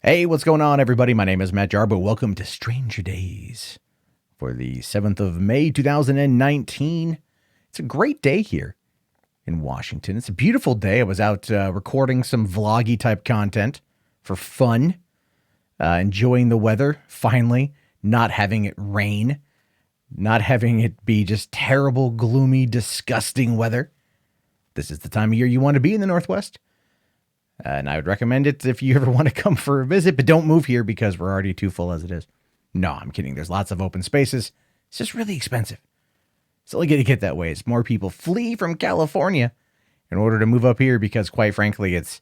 Hey, what's going on, everybody? My name is Matt Jarbo. Welcome to Stranger Days for the 7th of May, 2019. It's a great day here in Washington. It's a beautiful day. I was out recording some vloggy type content for fun, enjoying the weather, finally, not having it rain, not having it be just terrible, gloomy, disgusting weather. This is the time of year you want to be in the Northwest. And I would recommend it if you ever want to come for a visit, but don't move here because we're already too full as it is. No, I'm kidding. There's lots of open spaces. It's just really expensive. It's only going to get that way as more people flee from California in order to move up here because, quite frankly, it's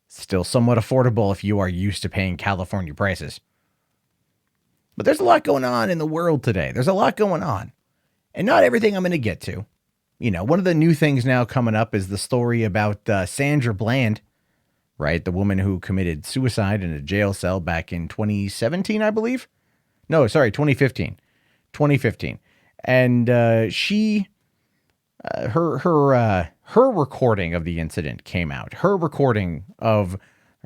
still somewhat affordable if you are used to paying California prices. But there's a lot going on in the world today. There's a lot going on. And not everything I'm going to get to. You know, one of the new things now coming up is the story about Sandra Bland. Right, the woman who committed suicide in a jail cell back in 2017, I believe. No, sorry, 2015. 2015. And her recording of the incident came out. Her recording of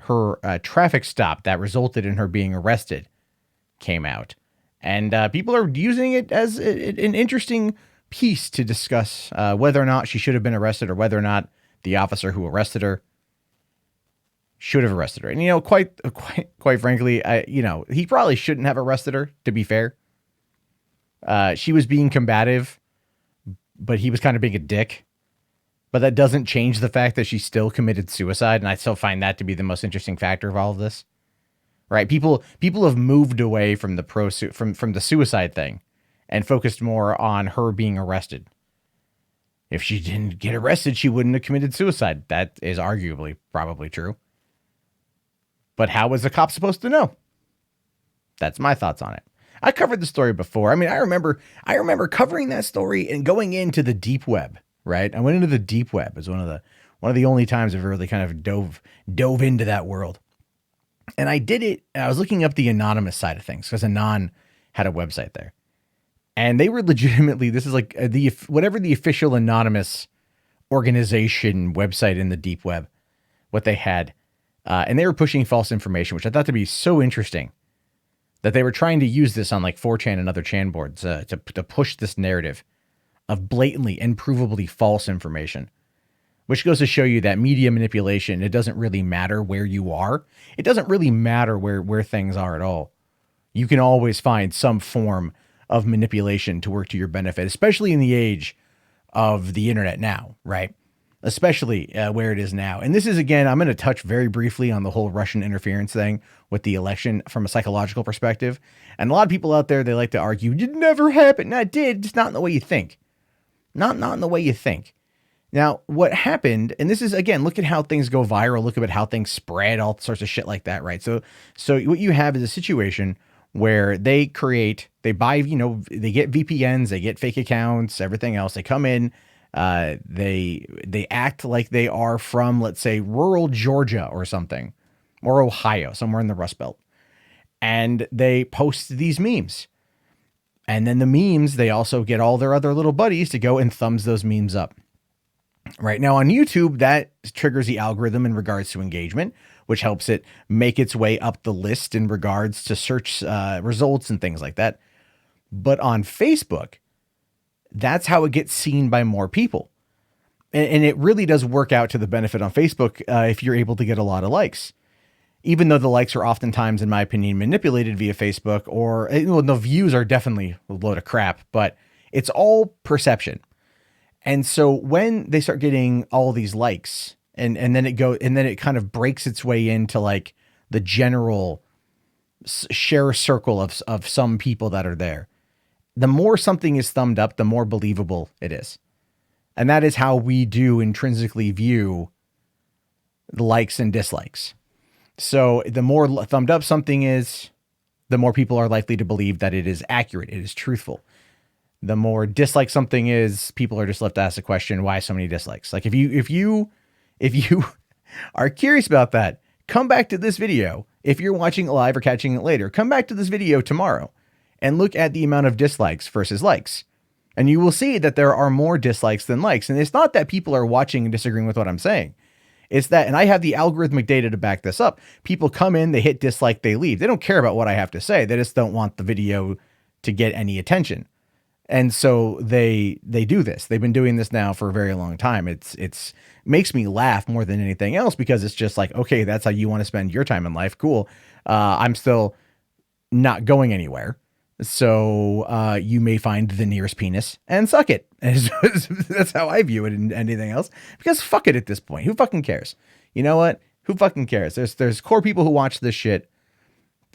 her traffic stop that resulted in her being arrested came out. And people are using it as an interesting piece to discuss whether or not she should have been arrested or whether or not the officer who arrested her should have arrested her. And, you know, quite frankly, he probably shouldn't have arrested her, to be fair. She was being combative, but he was kind of being a dick. But that doesn't change the fact that she still committed suicide. And I still find that to be the most interesting factor of all of this. Right. People have moved away from the from the suicide thing and focused more on her being arrested. If she didn't get arrested, she wouldn't have committed suicide. That is arguably probably true. But how was the cop supposed to know? That's my thoughts on it. I covered the story before. I mean, I remember covering that story and going into the deep web, right? I went into the deep web as one of the only times I've really kind of dove into that world. And I did it. I was looking up the anonymous side of things because Anon had a website there. And they were legitimately, this is like whatever the official anonymous organization website in the deep web, what they had. And they were pushing false information, which I thought to be so interesting that they were trying to use this on like 4chan and other Chan boards to push this narrative of blatantly and provably false information, which goes to show you that media manipulation, it doesn't really matter where you are. It doesn't really matter where things are at all. You can always find some form of manipulation to work to your benefit, especially in the age of the internet now, right? Especially where it is now. And this is, again, I'm going to touch very briefly on the whole Russian interference thing with the election from a psychological perspective. And a lot of people out there, they like to argue, it never happened. No, it did, just not in the way you think. Not in the way you think. Now, what happened, and this is, again, look at how things go viral. Look at how things spread, all sorts of shit like that, right? So what you have is a situation where they buy, they get VPNs, they get fake accounts, everything else. They come in. They act like they are from, let's say, rural Georgia or something, or Ohio, somewhere in the Rust Belt. And they post these memes. And then the memes, they also get all their other little buddies to go and thumbs those memes up. Right now on YouTube, that triggers the algorithm in regards to engagement, which helps it make its way up the list in regards to search results and things like that. But on Facebook, that's how it gets seen by more people. And it really does work out to the benefit on Facebook if you're able to get a lot of likes. Even though the likes are oftentimes, in my opinion, manipulated via Facebook, or the views are definitely a load of crap, but it's all perception. And so when they start getting all these likes and then it kind of breaks its way into like the general share circle of some people that are there. The more something is thumbed up, the more believable it is. And that is how we do intrinsically view the likes and dislikes. So the more thumbed up something is, the more people are likely to believe that it is accurate, it is truthful. The more dislike something is, people are just left to ask the question, why so many dislikes? Like if you are curious about that, come back to this video. If you're watching it live or catching it later, come back to this video tomorrow and look at the amount of dislikes versus likes. And you will see that there are more dislikes than likes. And it's not that people are watching and disagreeing with what I'm saying. It's that, and I have the algorithmic data to back this up. People come in, they hit dislike, they leave. They don't care about what I have to say. They just don't want the video to get any attention. And so they do this. They've been doing this now for a very long time. It's makes me laugh more than anything else, because it's just like, okay, that's how you want to spend your time in life. Cool. I'm still not going anywhere. So you may find the nearest penis and suck it. And that's how I view it, and anything else, because fuck it at this point. Who fucking cares? You know what? Who fucking cares? There's core people who watch this shit,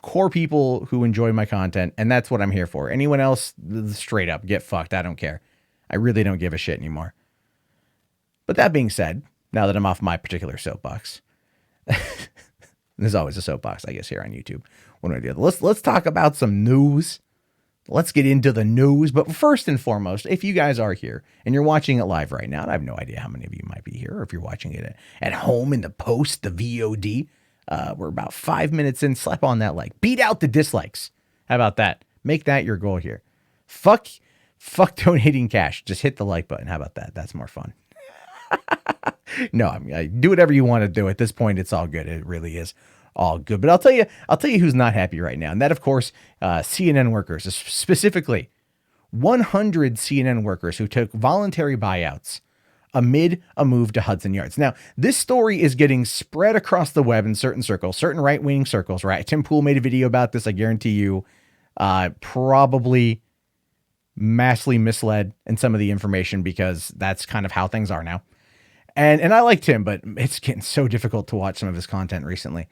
core people who enjoy my content, and that's what I'm here for. Anyone else, straight up, get fucked. I don't care. I really don't give a shit anymore. But that being said, now that I'm off my particular soapbox, there's always a soapbox, I guess, here on YouTube. One or the other. Let's talk about some news. Let's get into the news. But first and foremost, if you guys are here and you're watching it live right now, and I have no idea how many of you might be here, or if you're watching it at home in the post, the VOD, we're about 5 minutes in. Slap on that like. Beat out the dislikes. How about that? Make that your goal here. Fuck donating cash. Just hit the like button. How about that? That's more fun. No, I do whatever you want to do. At this point, it's all good. It really is all good. But I'll tell you who's not happy right now. And that, of course, CNN workers, specifically 100 CNN workers who took voluntary buyouts amid a move to Hudson Yards. Now, this story is getting spread across the web in certain circles, certain right-wing circles, right? Tim Pool made a video about this. I guarantee you, probably massively misled in some of the information, because that's kind of how things are now. And I like Tim, but it's getting so difficult to watch some of his content recently,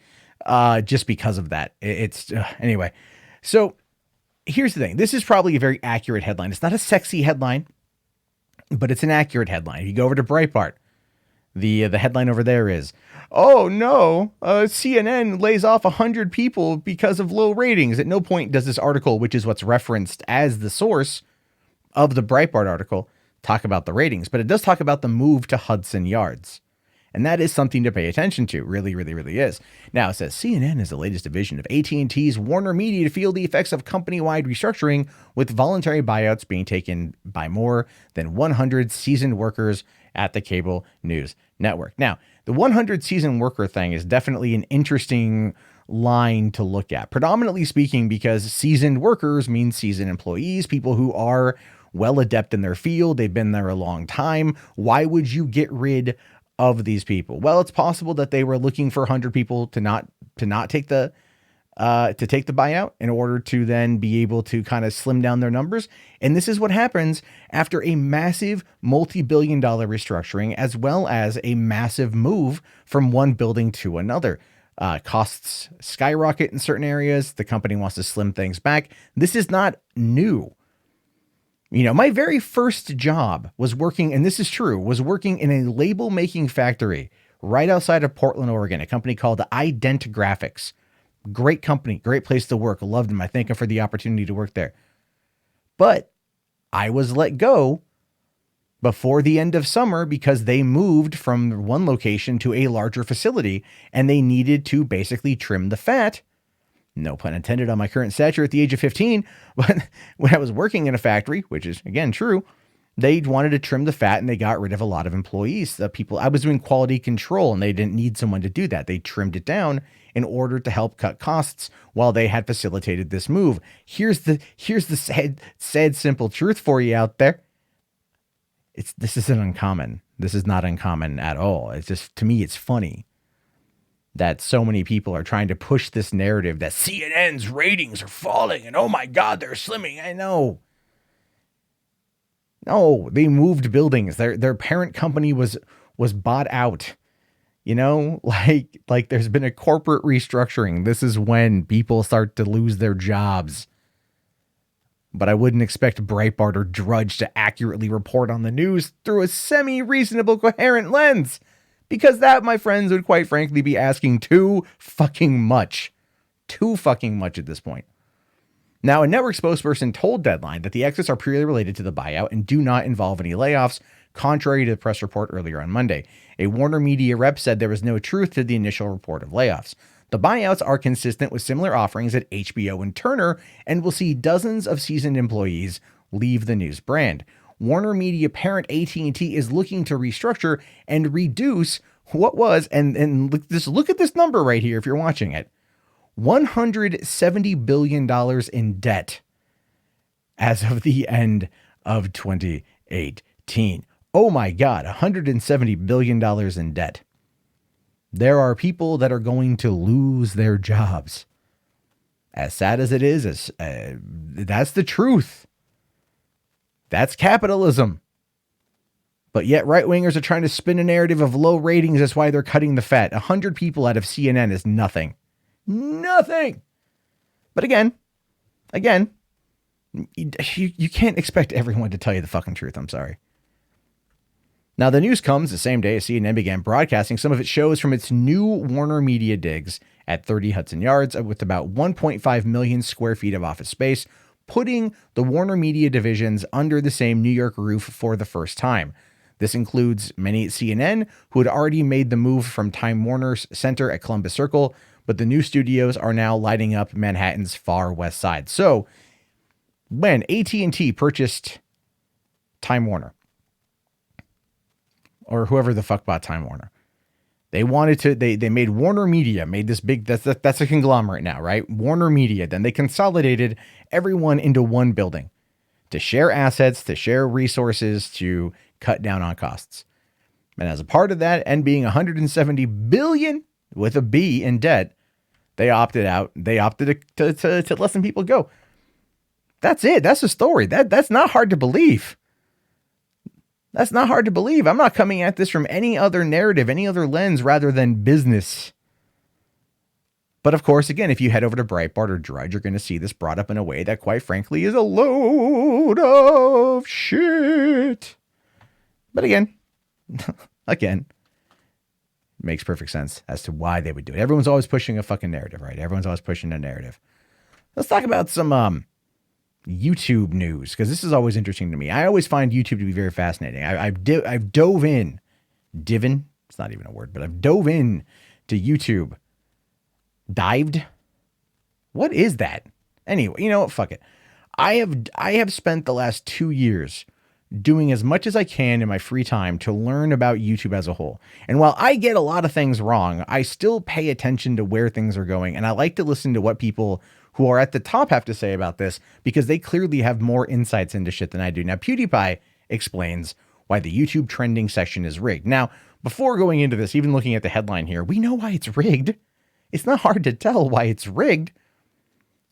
just because of that. Anyway. So here's the thing. This is probably a very accurate headline. It's not a sexy headline, but it's an accurate headline. If you go over to Breitbart, the headline over there is, "Oh no, CNN lays off 100 people because of low ratings." At no point does this article, which is what's referenced as the source of the Breitbart article, talk about the ratings, but it does talk about the move to Hudson Yards. And that is something to pay attention to. Really, really, really is. Now, it says CNN is the latest division of AT&T's Warner Media to feel the effects of company-wide restructuring, with voluntary buyouts being taken by more than 100 seasoned workers at the cable news network. Now, the 100 seasoned worker thing is definitely an interesting line to look at, predominantly speaking, because seasoned workers mean seasoned employees, people who are well adept in their field. They've been there a long time. Why would you get rid of these people? Well, it's possible that they were looking for 100 people to not take the buyout in order to then be able to kind of slim down their numbers. And this is what happens after a massive multi-billion-dollar restructuring, as well as a massive move from one building to another. Costs skyrocket in certain areas. The company wants to slim things back. This is not new. You know, my very first job was working, and this is true, was working in a label making factory right outside of Portland, Oregon, a company called Ident Graphics. Great company, great place to work. Loved them. I thank them for the opportunity to work there. But I was let go before the end of summer because they moved from one location to a larger facility, and they needed to basically trim the fat. No pun intended on my current stature at the age of 15. But when I was working in a factory, which is, again, true, they wanted to trim the fat, and they got rid of a lot of employees. I was doing quality control, and they didn't need someone to do that. They trimmed it down in order to help cut costs while they had facilitated this move. Here's the sad, simple truth for you out there. This isn't uncommon. This is not uncommon at all. It's just, to me, it's funny that so many people are trying to push this narrative that CNN's ratings are falling and, oh my God, they're slimming. I know. No, they moved buildings. Their parent company was bought out. You know, like there's been a corporate restructuring. This is when people start to lose their jobs. But I wouldn't expect Breitbart or Drudge to accurately report on the news through a semi-reasonable, coherent lens. Because that, my friends, would quite frankly be asking too fucking much. Too fucking much at this point. Now, a network spokesperson told Deadline that the exits are purely related to the buyout and do not involve any layoffs, contrary to the press report earlier on Monday. A Warner Media rep said there was no truth to the initial report of layoffs. The buyouts are consistent with similar offerings at HBO and Turner, and will see dozens of seasoned employees leave the news brand. Warner Media parent AT&T is looking to restructure and reduce What was, and look at this number right here if you're watching it. $170 billion in debt as of the end of 2018. Oh my God, $170 billion in debt. There are people that are going to lose their jobs. As sad as it is, that's the truth. That's capitalism. But yet right-wingers are trying to spin a narrative of low ratings. That's why they're cutting the fat. 100 people out of CNN is nothing. Nothing. But again, you can't expect everyone to tell you the fucking truth. I'm sorry. Now, the news comes the same day as CNN began broadcasting some of its shows from its new Warner Media digs at 30 Hudson Yards with about 1.5 million square feet of office space, putting the Warner Media divisions under the same New York roof for the first time. This includes many at CNN who had already made the move from Time Warner's center at Columbus Circle, but the new studios are now lighting up Manhattan's far west side. So when AT&T purchased Time Warner, or whoever the fuck bought Time Warner, they wanted to, they made Warner Media, made this big, that's a conglomerate now, right? Warner Media. Then they consolidated everyone into one building to share assets, to share resources, to cut down on costs. And as a part of that, and being 170 billion with a B in debt, they opted out. They opted to let some people go. That's it. That's the story. That's not hard to believe. That's not hard to believe. I'm not coming at this from any other narrative, any other lens rather than business. But of course, again, if you head over to Breitbart or Drudge, you're going to see this brought up in a way that, quite frankly, is a load of shit. But again, makes perfect sense as to why they would do it. Everyone's always pushing a fucking narrative, right? Everyone's always pushing a narrative. Let's talk about some YouTube news, because this is always interesting to me. I always find YouTube to be very fascinating. I've dove in, it's not even a word, but I've dove in to YouTube. Dived? What is that? Anyway, you know what? Fuck it. I have spent the last 2 years doing as much as I can in my free time to learn about YouTube as a whole. And while I get a lot of things wrong, I still pay attention to where things are going. And I like to listen to what people who are at the top have to say about this, because they clearly have more insights into shit than I do. Now, PewDiePie explains why the YouTube trending section is rigged. Now, before going into this, even looking at the headline here, we know why it's rigged. It's not hard to tell why it's rigged.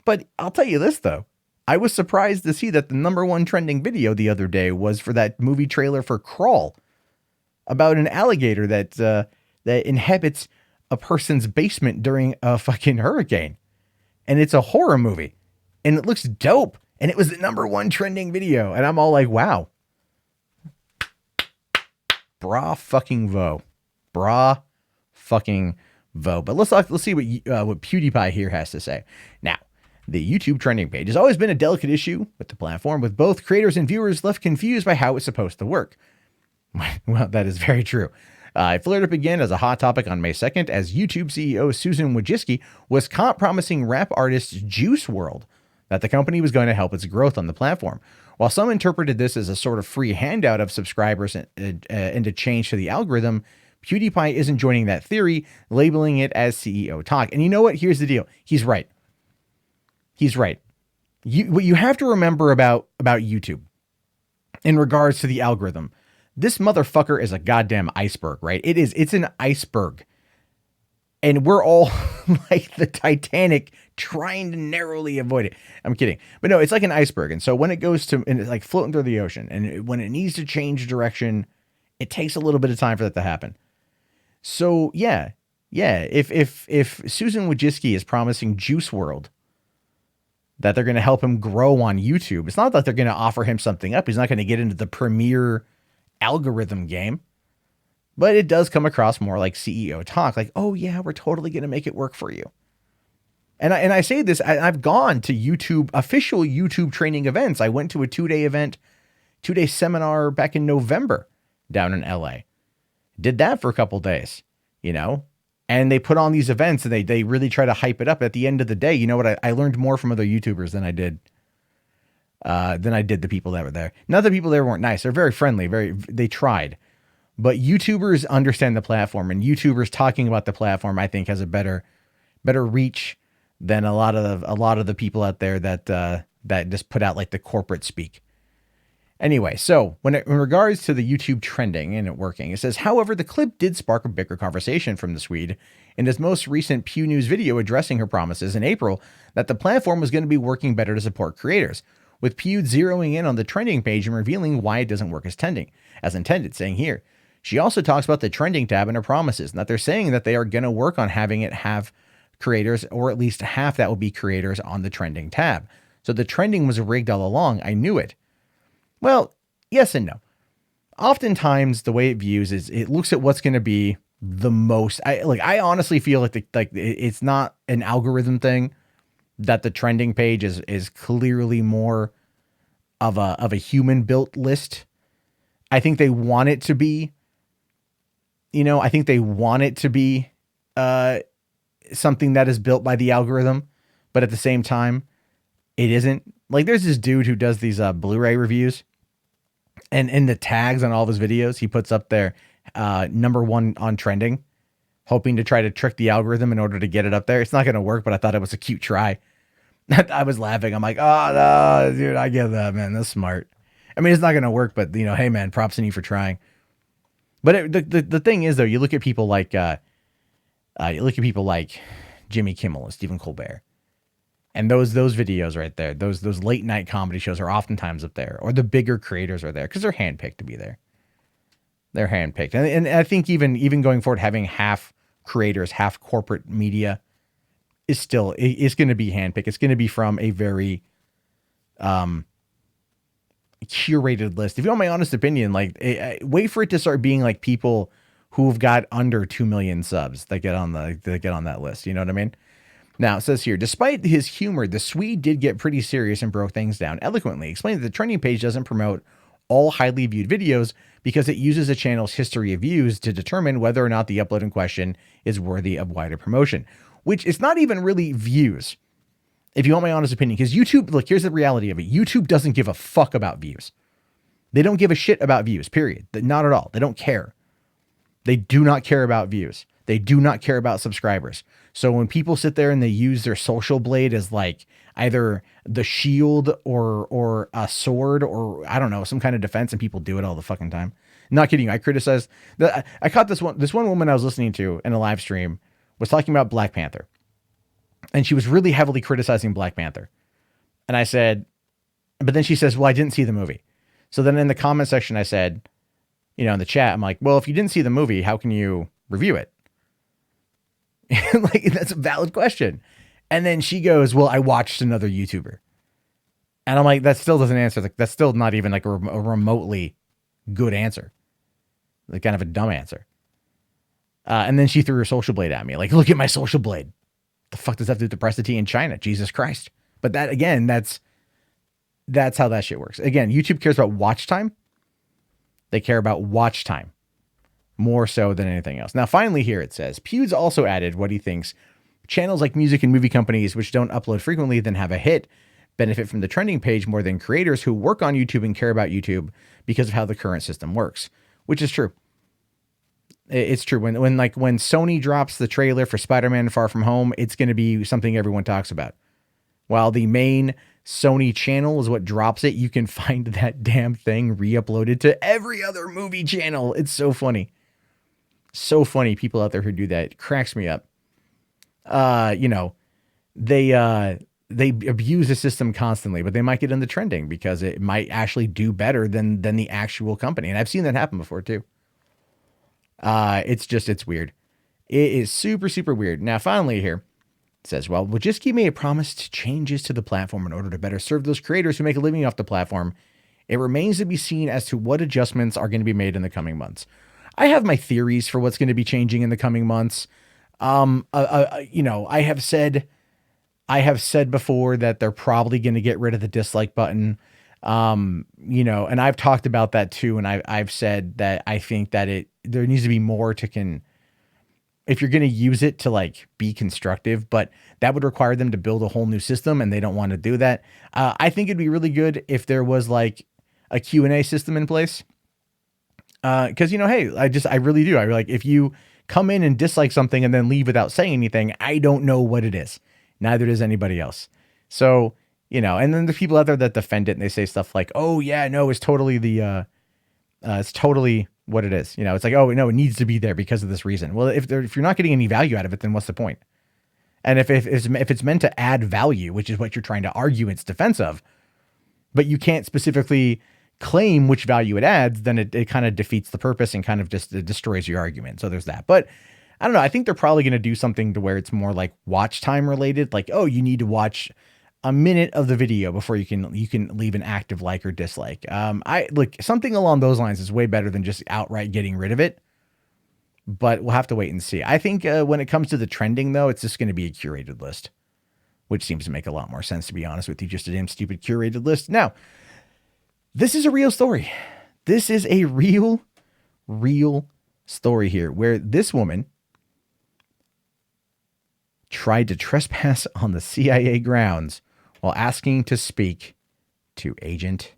But I'll tell you this, though. I was surprised to see that the #1 trending video the other day was for that movie trailer for Crawl, about an alligator that inhabits a person's basement during a fucking hurricane. And it's a horror movie. And it looks dope. And it was the #1 trending video. And I'm all like, wow. Bra fucking vo. Bra fucking vo. But let's see what PewDiePie here has to say. Now, the YouTube trending page has always been a delicate issue with the platform, with both creators and viewers left confused by how it's supposed to work. Well, that is very true. It flared up again as a hot topic on May 2nd as YouTube CEO Susan Wojcicki was caught promising rap artist Juice WRLD that the company was going to help its growth on the platform. While some interpreted this as a sort of free handout of subscribers and a change to the algorithm, PewDiePie isn't joining that theory, labeling it as CEO talk. And you know what? Here's the deal. He's right. He's right. What you have to remember about YouTube in regards to the algorithm, this motherfucker is a goddamn iceberg, right? It's an iceberg. And we're all like the Titanic trying to narrowly avoid it. I'm kidding. But no, it's like an iceberg. And so when it goes to, and it's like floating through the ocean, and when it needs to change direction, it takes a little bit of time for that to happen. So yeah. If Susan Wojcicki is promising Juice WRLD that they're going to help him grow on YouTube, it's not that they're going to offer him something up. He's not going to get into the premier algorithm game, but it does come across more like CEO talk. Like, oh yeah, we're totally going to make it work for you. And I say this, I've gone to YouTube, official YouTube training events. I went to a 2-day event, 2-day seminar back in November down in LA. Did that for a couple days, and they put on these events and they really try to hype it up. At the end of the day, you know what? I learned more from other YouTubers than I did the people that were there. Not that the people there weren't nice. They're very friendly. They tried. But YouTubers understand the platform, and YouTubers talking about the platform, I think, has a better reach than a lot of the people out there that just put out like the corporate speak. Anyway, so in regards to the YouTube trending and it working, it says, however, the clip did spark a bigger conversation from the Swede in his most recent Pew News video addressing her promises in April that the platform was going to be working better to support creators, with Pew zeroing in on the trending page and revealing why it doesn't work as intended, saying here, she also talks about the trending tab and her promises, and that they're saying that they are going to work on having it have creators, or at least half that will be creators on the trending tab. So the trending was rigged all along. I knew it. Well, yes and no. Oftentimes, the way it views is it looks at what's going to be the most. I honestly feel like it's not an algorithm thing. That the trending page is clearly more of a human built list. I think they want it to be. I think they want it to be something that is built by the algorithm, but at the same time, it isn't. Like, there's this dude who does these Blu-ray reviews. And in the tags on all of his videos, he puts up there #1 on trending, hoping to try to trick the algorithm in order to get it up there. It's not going to work, but I thought it was a cute try. I was laughing. I'm like, oh, no, dude, I get that, man. That's smart. I mean, it's not going to work, but, hey, man, props to you for trying. But the thing is, though, you look at people like Jimmy Kimmel and Stephen Colbert. And those videos right there, those late night comedy shows are oftentimes up there, or the bigger creators are there because they're handpicked to be there. They're handpicked, and I think even going forward, having half creators, half corporate media, is still it's going to be handpicked. It's going to be from a very curated list. If you want my honest opinion, like wait for it to start being like people who've got under 2 million subs that get on that list. You know what I mean? Now, it says here, despite his humor, the Swede did get pretty serious and broke things down eloquently, explaining that the trending page doesn't promote all highly viewed videos because it uses a channel's history of views to determine whether or not the upload in question is worthy of wider promotion, which is not even really views, if you want my honest opinion, because YouTube, look, here's the reality of it. YouTube doesn't give a fuck about views. They don't give a shit about views, period. Not at all. They don't care. They do not care about views. They do not care about subscribers. So when people sit there and they use their social blade as like either the shield or a sword or I don't know, some kind of defense, and people do it all the fucking time. Not kidding you. I criticized I caught this one woman I was listening to in a live stream was talking about Black Panther. And she was really heavily criticizing Black Panther. And I said, but then she says, well, I didn't see the movie. So then in the comment section, I said, in the chat, I'm like, well, if you didn't see the movie, how can you review it? Like, that's a valid question. And then she goes, well, I watched another YouTuber. And I'm like, that still doesn't answer. Like, that's still not even like a remotely good answer. Like, kind of a dumb answer. And then she threw her social blade at me. Like, look at my social blade. The fuck does that have to do with the Presta in China? Jesus Christ. But that, again, that's how that shit works. Again, YouTube cares about watch time. They care about watch time more so than anything else. Now, finally here it says, Pew's also added what he thinks channels like music and movie companies, which don't upload frequently then have a hit, benefit from the trending page more than creators who work on YouTube and care about YouTube because of how the current system works, which is true. It's true. When Sony drops the trailer for Spider-Man Far From Home, it's going to be something everyone talks about. While the main Sony channel is what drops it, you can find that damn thing re-uploaded to every other movie channel. It's so funny. So funny. People out there who do that. It cracks me up. They abuse the system constantly, but they might get in the trending because it might actually do better than the actual company. And I've seen that happen before too. It's weird. It is super, super weird. Now, finally here it says, well, Wojcicki made a promise to changes to the platform in order to better serve those creators who make a living off the platform. It remains to be seen as to what adjustments are going to be made in the coming months. I have my theories for what's going to be changing in the coming months. I have said before that they're probably going to get rid of the dislike button. And I've talked about that too. And I've said that I think that there needs to be more if you're going to use it to like be constructive, but that would require them to build a whole new system and they don't want to do that. I think it'd be really good if there was like a Q&A system in place. Because, hey, I really do. I like, if you come in and dislike something and then leave without saying anything, I don't know what it is. Neither does anybody else. So, and then the people out there that defend it and they say stuff like, oh yeah, no, it's totally what it is. It's like, oh no, it needs to be there because of this reason. Well, if you're not getting any value out of it, then what's the point? And if it's meant to add value, which is what you're trying to argue its defense of, but you can't specifically claim which value it adds, then it kind of defeats the purpose and kind of just destroys your argument. So there's that. But I don't know. I think they're probably going to do something to where it's more like watch time related. Like, oh, you need to watch a minute of the video before you can leave an active like or dislike. I like something along those lines is way better than just outright getting rid of it. But we'll have to wait and see. I think when it comes to the trending, though, it's just going to be a curated list, which seems to make a lot more sense, to be honest with you. Just a damn stupid curated list. Now, this is a real story. This is a real story here where this woman tried to trespass on the CIA grounds while asking to speak to Agent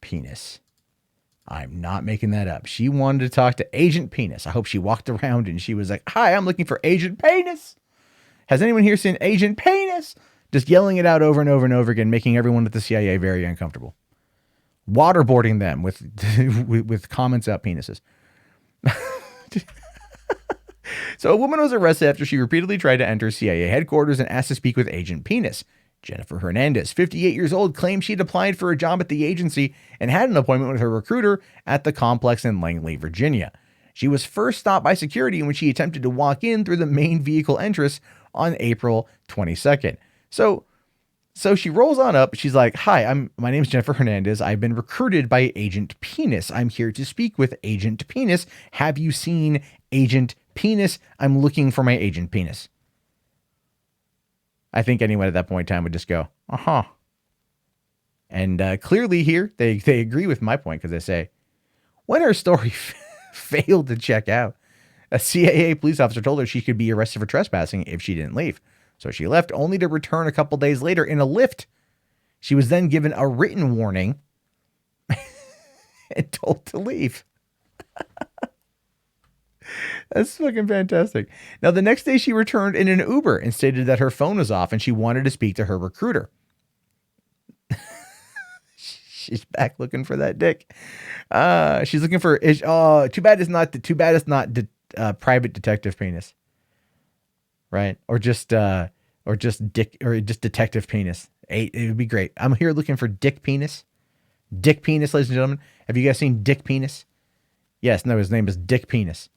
Penis. I'm not making that up. She wanted to talk to Agent Penis. I hope she walked around and she was like, hi, I'm looking for Agent Penis. Has anyone here seen Agent Penis? Just yelling it out over and over and over again, making everyone at the CIA very uncomfortable. Waterboarding them with comments about penises. So a woman was arrested after she repeatedly tried to enter CIA headquarters and asked to speak with Agent Penis. Jennifer Hernandez, 58 years old, claimed she'd applied for a job at the agency and had an appointment with her recruiter at the complex in Langley, Virginia. She was first stopped by security when she attempted to walk in through the main vehicle entrance on April 22nd. So she rolls on up. She's like, hi, my name is Jennifer Hernandez. I've been recruited by Agent Penis. I'm here to speak with Agent Penis. Have you seen Agent Penis? I'm looking for my Agent Penis. I think anyone at that point in time would just go, uh-huh. And clearly here, they agree with my point because they say, when her story failed to check out, a CIA police officer told her she could be arrested for trespassing if she didn't leave. So she left, only to return a couple days later in a Lyft. She was then given a written warning and told to leave. That's fucking fantastic. Now, the next day she returned in an Uber and stated that her phone was off and she wanted to speak to her recruiter. She's back looking for that dick. She's looking for, too bad it's not private detective penis. Right? Or just dick, or just detective penis. It would be great. I'm here looking for Dick Penis. Dick Penis, ladies and gentlemen. Have you guys seen Dick Penis? Yes, no, his name is Dick Penis.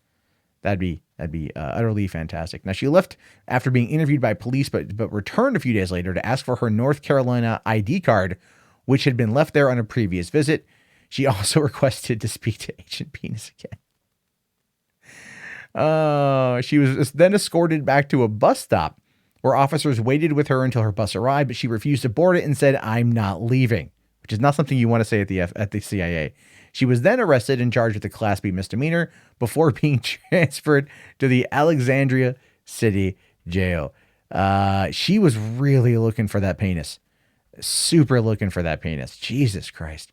That'd be utterly fantastic. Now, she left after being interviewed by police, but returned a few days later to ask for her North Carolina ID card, which had been left there on a previous visit. She also requested to speak to Agent Penis again. She was then escorted back to a bus stop where officers waited with her until her bus arrived, but she refused to board it and said, I'm not leaving, which is not something you want to say at the CIA. She was then arrested and charged with a Class B misdemeanor before being transferred to the Alexandria City Jail. She was really looking for that penis. Super looking for that penis. Jesus Christ.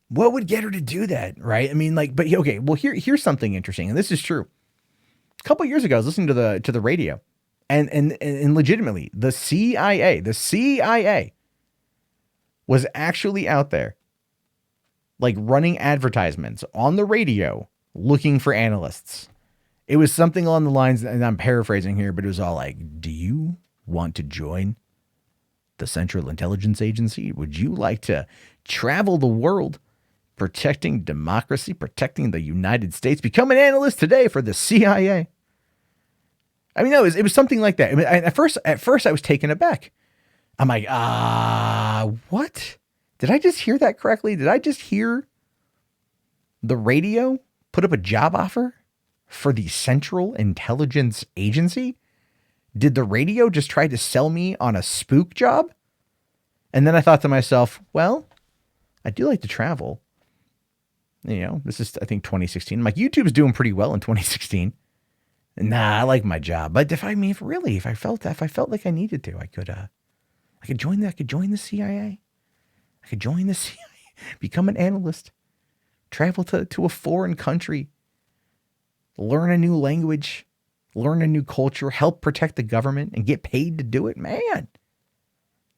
What would get her to do that, right? I mean, like, but okay, well, here's something interesting, and this is true. A couple of years ago, I was listening to the radio, and legitimately, the CIA was actually out there, like running advertisements on the radio, looking for analysts. It was something along the lines, and I'm paraphrasing here, but it was all like, do you want to join the Central Intelligence Agency? Would you like to travel the world protecting democracy, protecting the United States? Become an analyst today for the CIA. I mean, no, it was something like that. I mean, at first I was taken aback. I'm like, what? Did I just hear that correctly? Did I just hear the radio put up a job offer for the Central Intelligence Agency? Did the radio just try to sell me on a spook job? And then I thought to myself, well, I do like to travel. You know, this is, I think, 2016. I'm like, YouTube's doing pretty well in 2016. Nah, I like my job. But if I felt like I needed to, I could join the CIA. I could join the CIA, become an analyst, travel to a foreign country, learn a new language, learn a new culture, help protect the government, and get paid to do it. Man,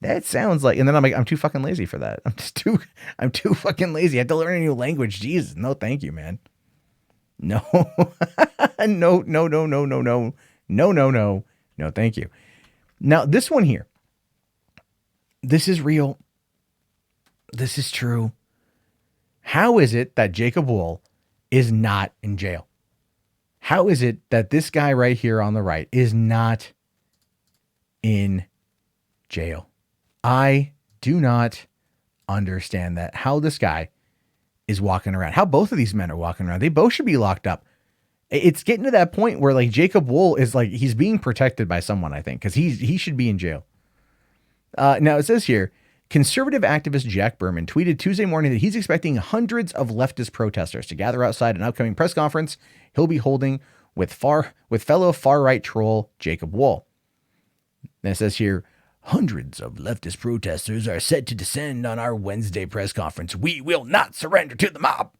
that sounds like, and then I'm like, I'm too fucking lazy for that. I'm too fucking lazy. I have to learn a new language. Jesus, no, thank you, man. No, no, no, no, no, no, no, no, no, no, no, thank you. Now, this one here, this is real. This is true. How is it that Jacob Wohl is not in jail? How is it that this guy right here on the right is not in jail? I do not understand that. How this guy is walking around. How both of these men are walking around. They both should be locked up. It's getting to that point where like Jacob Wohl is like, he's being protected by someone, I think, because he should be in jail. Now it says here, conservative activist Jack Berman tweeted Tuesday morning that he's expecting hundreds of leftist protesters to gather outside an upcoming press conference he'll be holding with fellow far-right troll Jacob Wohl. Then it says here, hundreds of leftist protesters are set to descend on our Wednesday press conference. We will not surrender to the mob.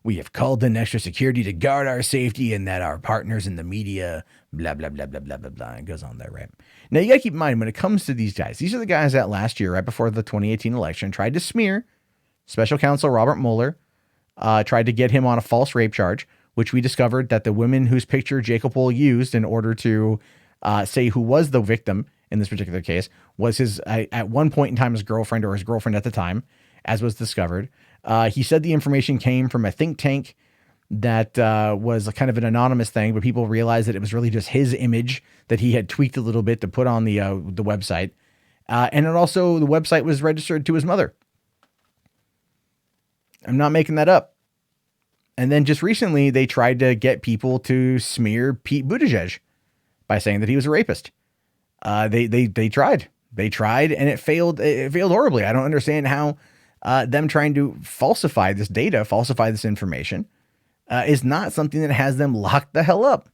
We have called in extra security to guard our safety and that our partners in the media, blah, blah, blah, blah, blah, blah, blah. It goes on there, right? Now, you got to keep in mind, when it comes to these guys, these are the guys that last year, right before the 2018 election, tried to smear special counsel Robert Mueller, tried to get him on a false rape charge, which we discovered that the women whose picture Jacob Wohl used in order to say who was the victim in this particular case was his, at one point in time, his girlfriend or his girlfriend at the time, as was discovered. He said the information came from a think tank that was a kind of an anonymous thing, but people realized that it was really just his image that he had tweaked a little bit to put on the website. And it also, the website was registered to his mother. I'm not making that up. And then just recently, they tried to get people to smear Pete Buttigieg by saying that he was a rapist. They tried, and it failed. It failed horribly. I don't understand how them trying to falsify this data, falsify this information, is not something that has them locked the hell up.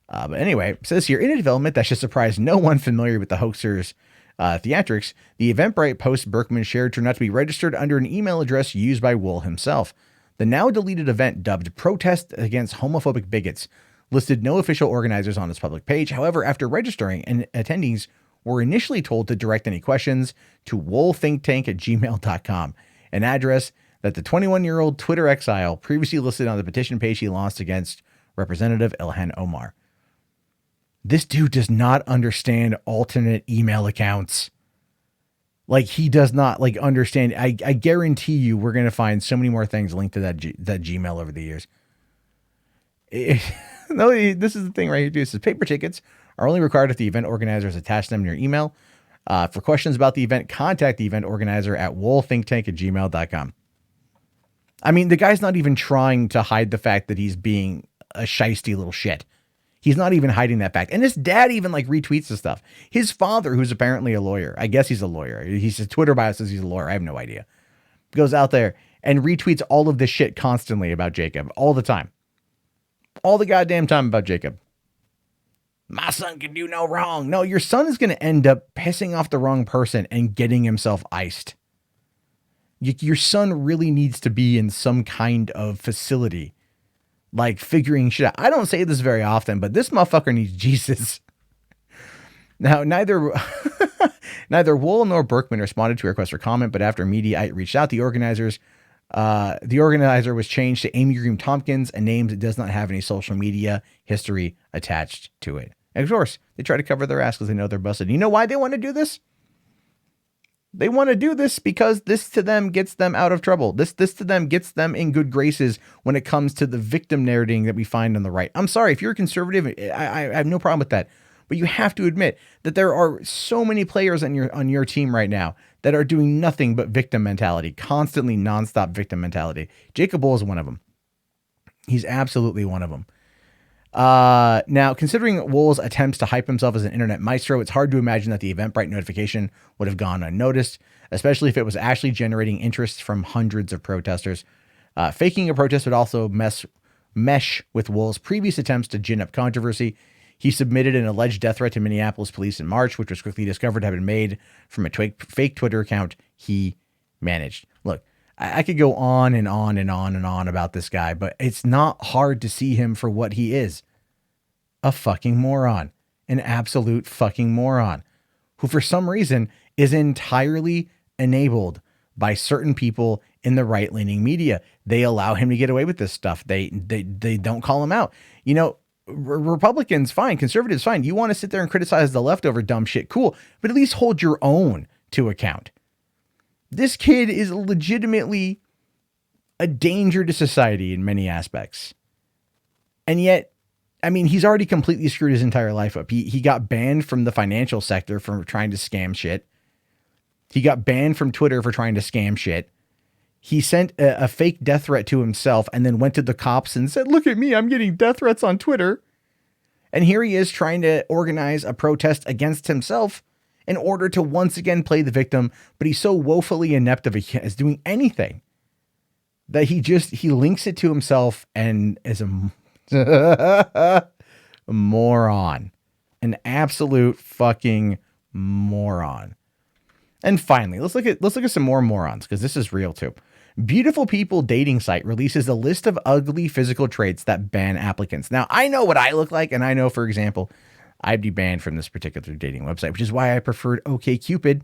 But anyway, it says here, in a development that should surprise no one familiar with the hoaxer's theatrics, the Eventbrite post Berkman shared turned out to be registered under an email address used by Wohl himself. The now deleted event, dubbed Protest Against Homophobic Bigots, listed no official organizers on its public page. However, after registering, and attendees were initially told to direct any questions to wohlthinktank@gmail.com, an address that the 21-year-old Twitter exile previously listed on the petition page he launched against Representative Ilhan Omar. This dude does not understand alternate email accounts. Like, he does not like understand. I guarantee you we're going to find so many more things linked to that Gmail over the years. No, this is the thing right here, dude. It says paper tickets are only required if the event organizers attach them to your email. For questions about the event, contact the event organizer at wohlthinktank@gmail.com. I mean, the guy's not even trying to hide the fact that he's being a shisty little shit. He's not even hiding that fact. And his dad even like retweets the stuff. His father, who's apparently a lawyer, I guess he's a lawyer. His Twitter bio says he's a lawyer. I have no idea. Goes out there and retweets all of this shit constantly about Jacob all the time. All the goddamn time about Jacob. My son can do no wrong. No, your son is going to end up pissing off the wrong person and getting himself iced. Your son really needs to be in some kind of facility, like figuring shit out. I don't say this very often, but this motherfucker needs Jesus. Now, neither Wohl nor Berkman responded to a request for comment, but after media reached out, the organizer was changed to Amy Green Tompkins, a name that does not have any social media history attached to it. And of course, they try to cover their ass because they know they're busted. You know why they want to do this? They want to do this because this to them gets them out of trouble. This to them gets them in good graces when it comes to the victim narrating that we find on the right. I'm sorry, if you're a conservative, I have no problem with that. But you have to admit that there are so many players on your team right now that are doing nothing but victim mentality, constantly nonstop victim mentality. Jacob Wohl is one of them. He's absolutely one of them. Now, considering Wohl's attempts to hype himself as an internet maestro, it's hard to imagine that the Eventbrite notification would have gone unnoticed, especially if it was actually generating interest from hundreds of protesters. Faking a protest would also mesh with Wohl's previous attempts to gin up controversy. He submitted an alleged death threat to Minneapolis police in March, which was quickly discovered to have been made from a fake Twitter account he managed. Look, I could go on and on and on and on about this guy, but it's not hard to see him for what he is. A fucking moron. An absolute fucking moron. Who for some reason is entirely enabled by certain people in the right-leaning media. They allow him to get away with this stuff. They don't call him out. You know, Republicans, fine. Conservatives, fine. You want to sit there and criticize the left over dumb shit, cool. But at least hold your own to account. This kid is legitimately a danger to society in many aspects. And yet, I mean, he's already completely screwed his entire life up. He got banned from the financial sector for trying to scam shit. He got banned from Twitter for trying to scam shit. He sent a fake death threat to himself and then went to the cops and said, look at me, I'm getting death threats on Twitter. And here he is trying to organize a protest against himself in order to once again play the victim. But he's so woefully inept of as doing anything that he links it to himself and is a moron, an absolute fucking moron. And finally, let's look at some more morons, because this is real too. Beautiful People dating site releases a list of ugly physical traits that ban applicants. Now, I know what I look like, and I know, for example, I'd be banned from this particular dating website, which is why I preferred OkCupid,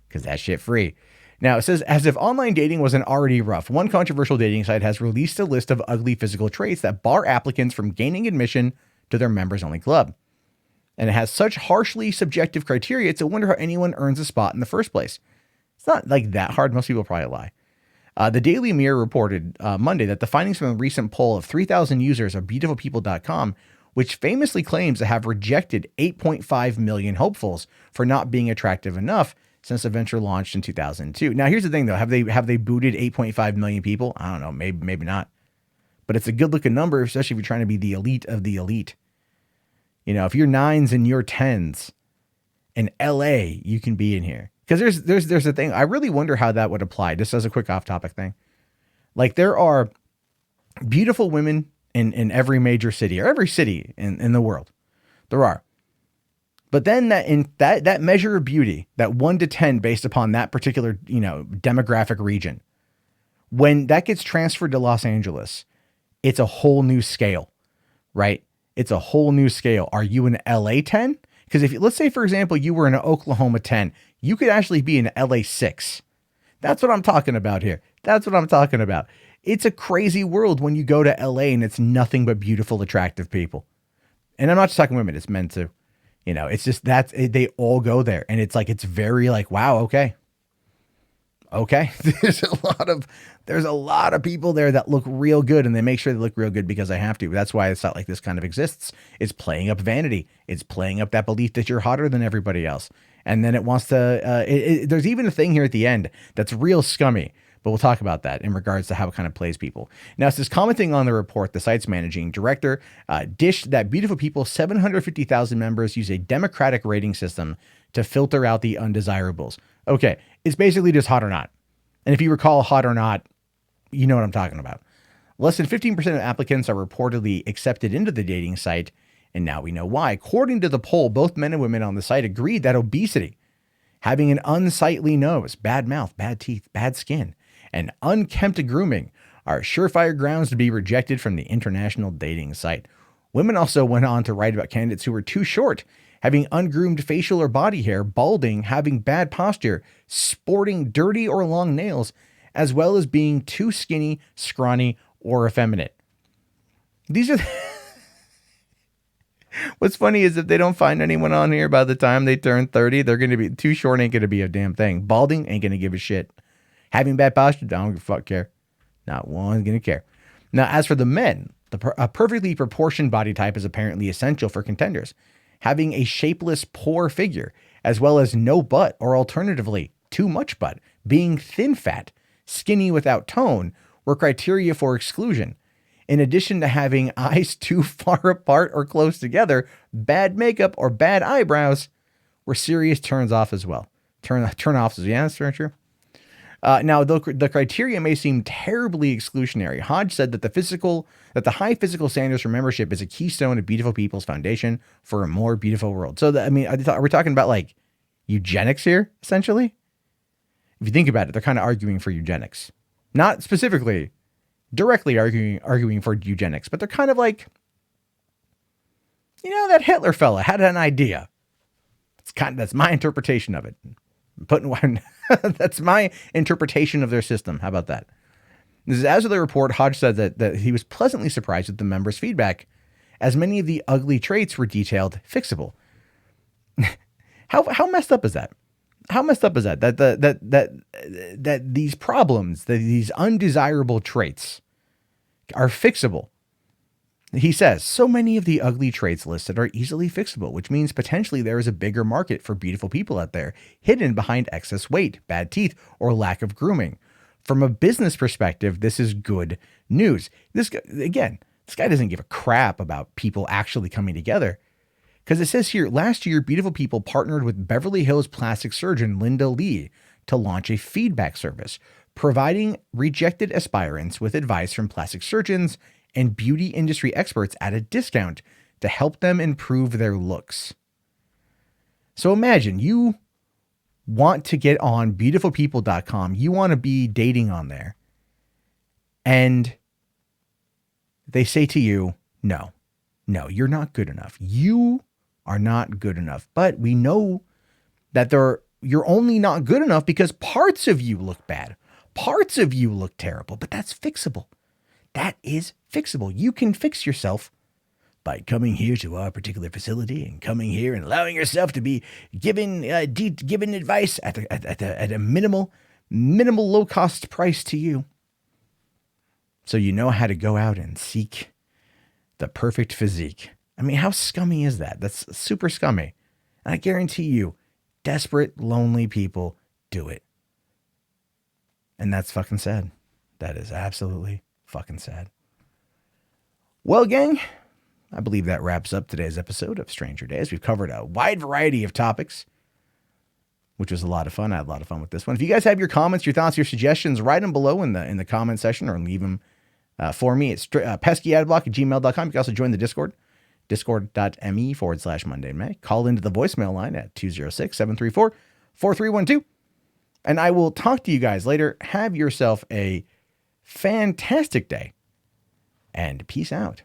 because that shit free. Now, it says, as if online dating wasn't already rough, one controversial dating site has released a list of ugly physical traits that bar applicants from gaining admission to their members-only club. And it has such harshly subjective criteria, it's a wonder how anyone earns a spot in the first place. It's not like that hard. Most people probably lie. The Daily Mirror reported Monday that the findings from a recent poll of 3,000 users of beautifulpeople.com, which famously claims to have rejected 8.5 million hopefuls for not being attractive enough since the venture launched in 2002. Now, here's the thing, though. Have they booted 8.5 million people? I don't know. Maybe not. But it's a good-looking number, especially if you're trying to be the elite of the elite. You know, if you're 9s and you're 10s in LA, you can be in here. Because there's a thing. I really wonder how that would apply. Just as a quick off-topic thing. Like, there are beautiful women in every major city, or every city in the world. There are. But then that measure of beauty, that 1 to 10 based upon that particular, demographic region, when that gets transferred to Los Angeles, it's a whole new scale, right? It's a whole new scale. Are you an LA 10? Because let's say, for example, you were in an Oklahoma 10, you could actually be an LA 6. That's what I'm talking about here. That's what I'm talking about. It's a crazy world when you go to LA and it's nothing but beautiful, attractive people. And I'm not just talking women, it's men too. It's just they all go there. And it's very wow, okay. Okay. There's a lot of people there that look real good, and they make sure they look real good because they have to. That's why it's not like this kind of exists. It's playing up vanity. It's playing up that belief that you're hotter than everybody else. And then it wants to, there's even a thing here at the end that's real scummy, but we'll talk about that in regards to how it kind of plays people. Now, it says, commenting on the report, the site's managing director dished that Beautiful People 750,000 members use a democratic rating system to filter out the undesirables. Okay, it's basically just hot or not. And if you recall hot or not, you know what I'm talking about. Less than 15% of applicants are reportedly accepted into the dating site, and now we know why. According to the poll, both men and women on the site agreed that obesity, having an unsightly nose, bad mouth, bad teeth, bad skin, and unkempt grooming are surefire grounds to be rejected from the international dating site. Women also went on to write about candidates who were too short, having ungroomed facial or body hair, balding, having bad posture, sporting dirty or long nails, as well as being too skinny, scrawny, or effeminate. These are... What's funny is if they don't find anyone on here by the time they turn 30, they're going to be too short. Ain't going to be a damn thing. Balding ain't going to give a shit. Having bad posture, don't give a fuck care. Not one's going to care. Now, as for the men, a perfectly proportioned body type is apparently essential for contenders. Having a shapeless, poor figure, as well as no butt, or alternatively, too much butt, being thin fat, skinny without tone, were criteria for exclusion. In addition to having eyes too far apart or close together, bad makeup or bad eyebrows were serious turns off as well. Turn-offs, yeah, that's very true. Now, the criteria may seem terribly exclusionary. Hodge said that the high physical standards for membership is a keystone of Beautiful People's foundation for a more beautiful world. So, are we talking about eugenics here, essentially? If you think about it, they're kind of arguing for eugenics. Not specifically, directly arguing for eugenics, but they're kind of like, that Hitler fella had an idea. That's my interpretation of it. That's my interpretation of their system. How about that? This is as of the report. Hodge said that he was pleasantly surprised with the members' feedback, as many of the ugly traits were detailed fixable. How messed up is that? How messed up is that? That these problems, that these undesirable traits, are fixable. He says, so many of the ugly traits listed are easily fixable, which means potentially there is a bigger market for beautiful people out there, hidden behind excess weight, bad teeth, or lack of grooming. From a business perspective, this is good news. This guy doesn't give a crap about people actually coming together. Because it says here, last year, Beautiful People partnered with Beverly Hills plastic surgeon Linda Lee to launch a feedback service, providing rejected aspirants with advice from plastic surgeons and beauty industry experts at a discount to help them improve their looks. So imagine you want to get on beautifulpeople.com. You want to be dating on there. And they say to you, no, you're not good enough. You are not good enough. But we know that you're only not good enough because parts of you look bad. Parts of you look terrible, but that's fixable. That is fixable. You can fix yourself by coming here to our particular facility and coming here and allowing yourself to be given advice at a minimal low cost price to you. So you know how to go out and seek the perfect physique. I mean, how scummy is that? That's super scummy. And I guarantee you, desperate, lonely people do it. And that's fucking sad. That is absolutely fucking sad. Well, gang, I believe that wraps up today's episode of Stranger Days. We've covered a wide variety of topics, which was a lot of fun. I had a lot of fun with this one. If you guys have your comments, your thoughts, your suggestions, write them below in the comment section or leave them for me. It's peskyadblock@gmail.com. You can also join the Discord, discord.me/Monday May. Call into the voicemail line at 206-734-4312. And I will talk to you guys later. Have yourself a fantastic day and peace out.